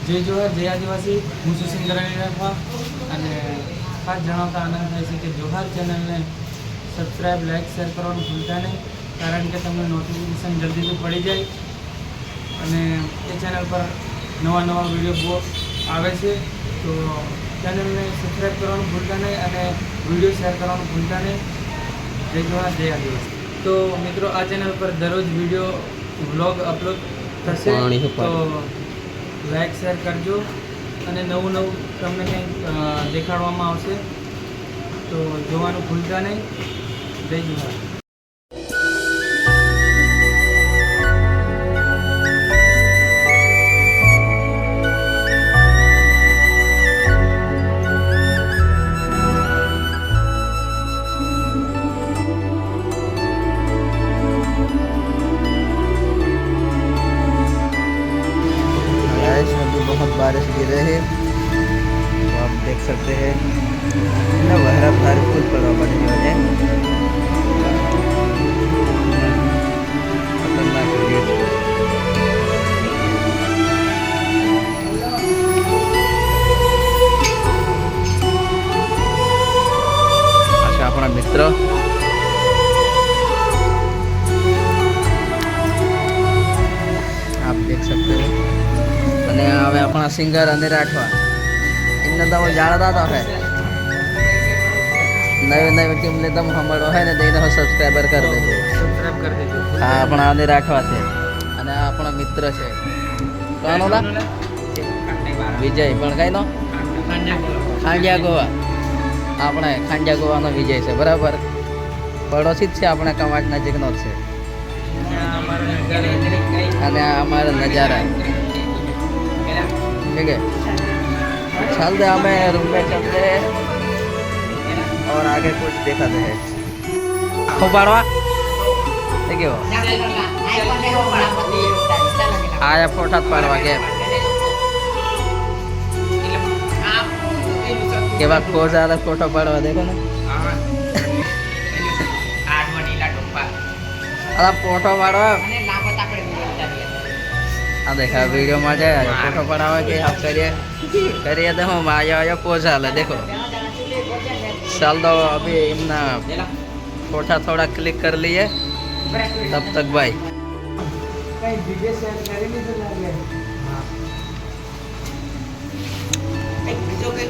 જય જોહાર, જય આદિવાસી. હું સુશીલ ગરાણી રાખવા અને ખાસ જણાવતા આનંદ થાય છે કે જોહાર ચેનલને સબસ્ક્રાઈબ, લાઇક, શેર કરવાનું ભૂલતા નહીં, કારણ કે તમને નોટિફિકેશન જલ્દીથી પડી જાય અને એ ચેનલ પર નવા વિડીયો બહુ આવે છે. તો ચેનલને સબસ્ક્રાઈબ કરવાનું ભૂલતા નહીં અને વિડીયો શેર કરવાનું ભૂલતા નહીં. જય જોહાર, જય આદિવાસી. તો મિત્રો, આ ચેનલ પર દરરોજ વિડીયો વ્લોગ અપલોડ થશે, તો લાઈક શેર કરજો અને નવું તમને કંઈક દેખાડવામાં આવશે, તો જોવાનું ભૂલતા નહીં. જય જોહાર. बहुत बारिश गिर रहे हैं, तो आप देख सकते हैं ना, बहरा भार फुल पड़ा बने हुए हैं. खतरनाक रेट. अच्छा, अपना मित्र आप देख सकते हैं. અને હવે આપણા સિંગર અને રાઠવા એમને તમે જાણતા તો હે, નવી ટીમ ને તમે સાંભળો હોય ને તેને સબસ્ક્રાઈબર કરી દેજો. સબસ્ક્રાઈબ કરી દેજો. હા, આપણા અને રાઠવા છે અને આ આપણા મિત્ર છે. કોનો લા? વિજય. પણ કઈ નો? ખાંડિયા ગોવા. આપણે ખાંડિયા ગોવાનો વિજય છે, બરાબર. પડોશી જ છે, આપણે કવાટ નજીકનો જ છે. અને આ અમારા નજારા. ठीक है, चलते हमें रूम में चलते हैं और आगे कुछ दिखाते हैं. हो पाड़वा देखियो आया फोटा पाड़वा के बाद को ज्यादा फोटो पाड़वा देखो ना. अरे फोटो पाड़वा આ દેખા વિડીયોમાં જાય ફોટો પડાવે કે આપ કરીએ તો હું આયો પોઝ હાલે દેખો. ચાલ દો અભી એમના ફોટા થોડા ક્લિક કરી લઈએ તબ તક ભાઈ. કઈ વિડિયો શેર કરી લીધો લાગે. હા, એક બીજો કઈ